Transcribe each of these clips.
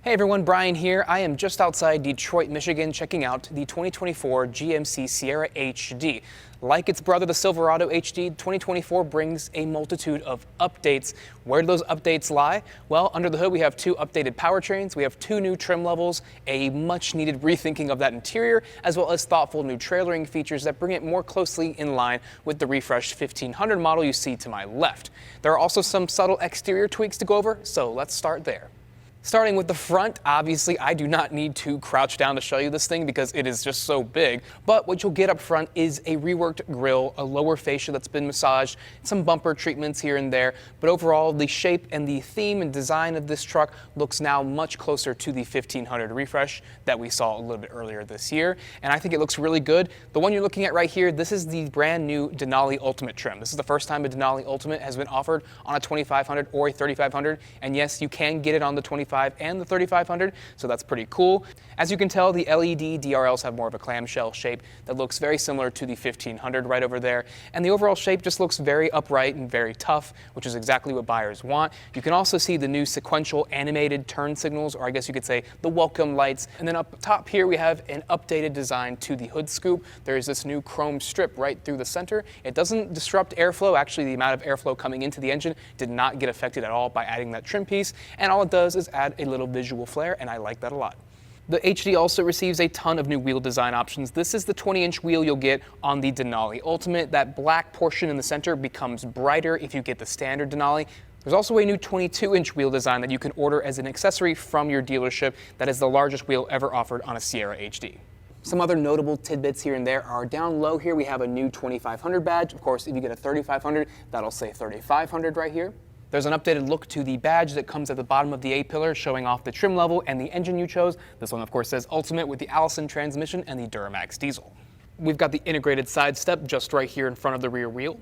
Hey everyone, Brian here. I am just outside Detroit, Michigan, checking out the 2024 GMC Sierra HD. Like its brother, the Silverado HD, 2024 brings a multitude of updates. Where do those updates lie? Well, under the hood we have two updated powertrains, we have two new trim levels, a much needed rethinking of that interior, as well as thoughtful new trailering features that bring it more closely in line with the refreshed 1500 model you see to my left. There are also some subtle exterior tweaks to go over, so let's start there. Starting with the front, obviously I do not need to crouch down to show you this thing because it is just so big, but what you'll get up front is a reworked grille, a lower fascia that's been massaged, some bumper treatments here and there, but overall the shape and the theme and design of this truck looks now much closer to the 1500 refresh that we saw a little bit earlier this year, and I think it looks really good. The one you're looking at right here, this is the brand new Denali Ultimate trim. This is the first time a Denali Ultimate has been offered on a 2500 or a 3500, and yes, you can get it on the 25 and the 3500, so that's pretty cool. As you can tell, the LED DRLs have more of a clamshell shape that looks very similar to the 1500 right over there, and the overall shape just looks very upright and very tough, which is exactly what buyers want. You can also see the new sequential animated turn signals, or I guess you could say the welcome lights, and then up top here we have an updated design to the hood scoop. There is this new chrome strip right through the center. It doesn't disrupt airflow. Actually, the amount of airflow coming into the engine did not get affected at all by adding that trim piece, and all it does is add a little visual flair, and I like that a lot. The HD also receives a ton of new wheel design options. This is the 20-inch wheel you'll get on the Denali Ultimate. That black portion in the center becomes brighter if you get the standard Denali. There's also a new 22-inch wheel design that you can order as an accessory from your dealership that is the largest wheel ever offered on a Sierra HD. Some other notable tidbits here and there are down low here we have a new 2500 badge. Of course, if you get a 3500, that'll say 3500 right here. There's an updated look to the badge that comes at the bottom of the A-pillar, showing off the trim level and the engine you chose. This one, of course, says Ultimate with the Allison transmission and the Duramax diesel. We've got the integrated side step just right here in front of the rear wheel.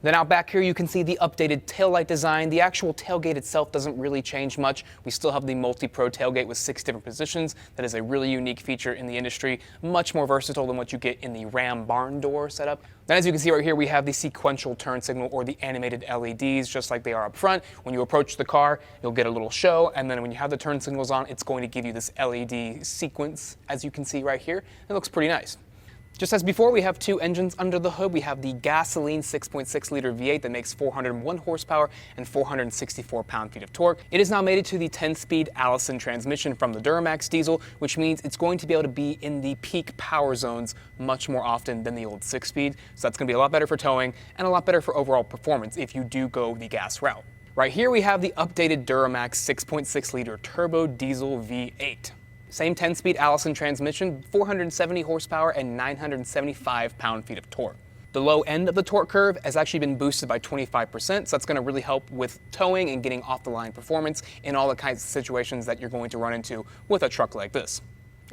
Then out back here you can see the updated taillight design. The actual tailgate itself doesn't really change much. We still have the multi-pro tailgate with 6 different positions. That is a really unique feature in the industry, much more versatile than what you get in the Ram barn door setup. Then as you can see right here, we have the sequential turn signal or the animated LEDs, just like they are up front. When you approach the car, you'll get a little show, and then when you have the turn signals on, it's going to give you this LED sequence, as you can see right here. It looks pretty nice. Just as before, we have two engines under the hood. We have the gasoline 6.6 liter V8 that makes 401 horsepower and 464 pound-feet of torque. It is now mated to the 10-speed Allison transmission from the Duramax diesel, which means it's going to be able to be in the peak power zones much more often than the old 6-speed. So that's going to be a lot better for towing and a lot better for overall performance if you do go the gas route. Right here we have the updated Duramax 6.6 liter turbo diesel V8. Same 10-speed Allison transmission, 470 horsepower and 975 pound-feet of torque. The low end of the torque curve has actually been boosted by 25%, so that's going to really help with towing and getting off-the-line performance in all the kinds of situations that you're going to run into with a truck like this.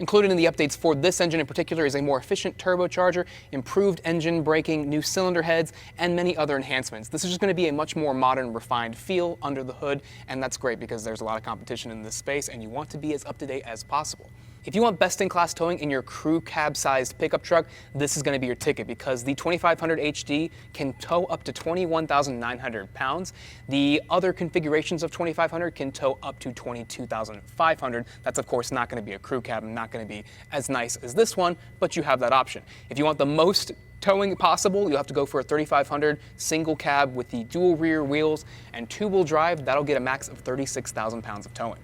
Included in the updates for this engine in particular is a more efficient turbocharger, improved engine braking, new cylinder heads, and many other enhancements. This is just going to be a much more modern, refined feel under the hood, and that's great because there's a lot of competition in this space and you want to be as up-to-date as possible. If you want best-in-class towing in your crew cab-sized pickup truck, this is going to be your ticket because the 2500 HD can tow up to 21,900 pounds. The other configurations of 2500 can tow up to 22,500. That's, of course, not going to be a crew cab and not going to be as nice as this one, but you have that option. If you want the most towing possible, you'll have to go for a 3500 single cab with the dual rear wheels and two-wheel drive. That'll get a max of 36,000 pounds of towing.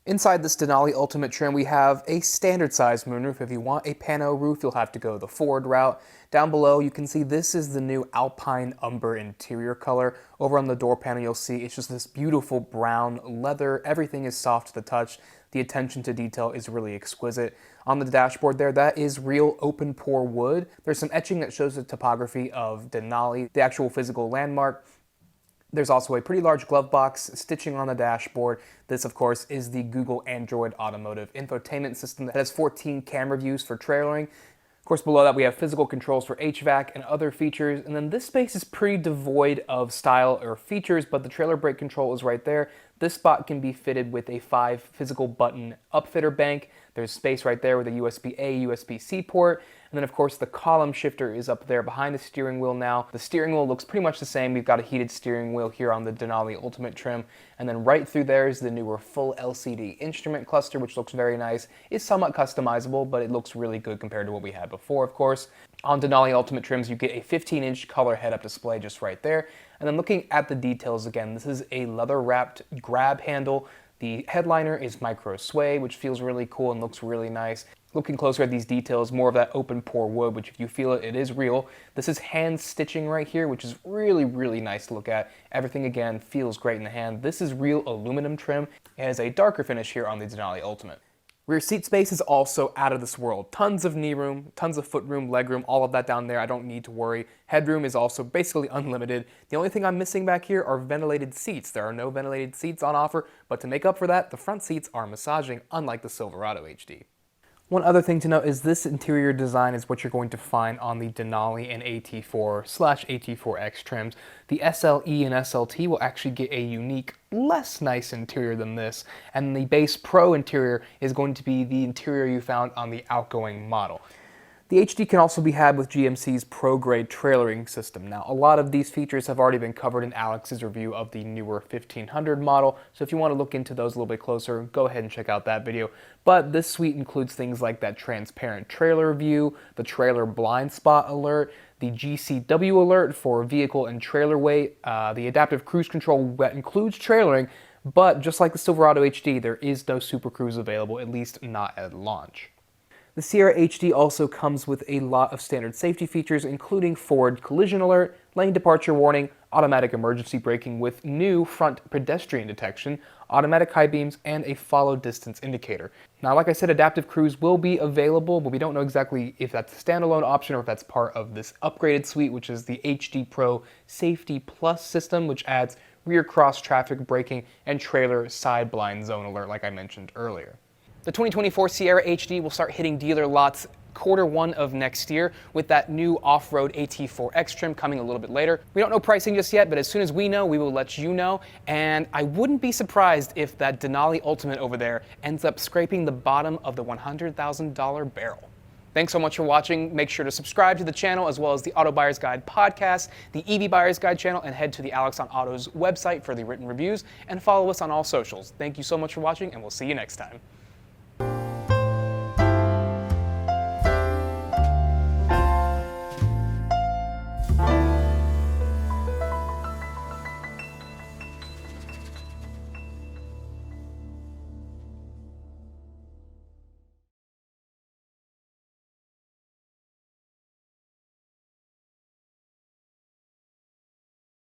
Inside this Denali Ultimate trim, we have a standard size moonroof. If you want a pano roof, you'll have to go the Ford route. Down below, you can see this is the new Alpine Umber interior color. Over on the door panel, you'll see it's just this beautiful brown leather. Everything is soft to the touch. The attention to detail is really exquisite. On the dashboard there, that is real open pore wood. There's some etching that shows the topography of Denali, the actual physical landmark. There's also a pretty large glove box stitching on the dashboard. This, of course, is the Google Android Automotive infotainment system that has 14 camera views for trailering. Of course, below that we have physical controls for HVAC and other features, and then this space is pretty devoid of style or features, but the trailer brake control is right there. This spot can be fitted with a 5 physical button upfitter bank. There's space right there with a USB-A, USB-C port. And then of course the column shifter is up there behind the steering wheel now. The steering wheel looks pretty much the same. We've got a heated steering wheel here on the Denali Ultimate trim. And then right through there is the newer full LCD instrument cluster, which looks very nice. It's somewhat customizable, but it looks really good compared to what we had before, of course. On Denali Ultimate trims, you get a 15-inch color head-up display just right there. And then looking at the details again, this is a leather-wrapped grab handle. The headliner is micro sway, which feels really cool and looks really nice. Looking closer at these details, more of that open pore wood, which if you feel it, it is real. This is hand stitching right here, which is really, really nice to look at. Everything again feels great in the hand. This is real aluminum trim. It has a darker finish here on the Denali Ultimate. Rear seat space is also out of this world. Tons of knee room, tons of foot room, leg room, all of that down there. I don't need to worry. Headroom is also basically unlimited. The only thing I'm missing back here are ventilated seats. There are no ventilated seats on offer, but to make up for that, the front seats are massaging, unlike the Silverado HD. One other thing to note is this interior design is what you're going to find on the Denali and AT4/AT4X trims. The SLE and SLT will actually get a unique, less nice interior than this, and the base Pro interior is going to be the interior you found on the outgoing model. The HD can also be had with GMC's Pro-grade trailering system. Now, a lot of these features have already been covered in Alex's review of the newer 1500 model, so if you want to look into those a little bit closer, go ahead and check out that video. But this suite includes things like that transparent trailer view, the trailer blind spot alert, the GCW alert for vehicle and trailer weight, the adaptive cruise control that includes trailering, but just like the Silverado HD, there is no Super Cruise available, at least not at launch. The Sierra HD also comes with a lot of standard safety features, including forward collision alert, lane departure warning, automatic emergency braking with new front pedestrian detection, automatic high beams, and a follow distance indicator. Now, like I said, adaptive cruise will be available, but we don't know exactly if that's a standalone option or if that's part of this upgraded suite, which is the HD Pro Safety Plus system, which adds rear cross traffic braking and trailer side blind zone alert, like I mentioned earlier. The 2024 Sierra HD will start hitting dealer lots Q1 of next year with that new off-road AT4X trim coming a little bit later. We don't know pricing just yet, but as soon as we know, we will let you know. And I wouldn't be surprised if that Denali Ultimate over there ends up scraping the bottom of the $100,000 barrel. Thanks so much for watching. Make sure to subscribe to the channel as well as the Auto Buyer's Guide podcast, the EV Buyer's Guide channel, and head to the Alex on Auto's website for the written reviews, and follow us on all socials. Thank you so much for watching, and we'll see you next time.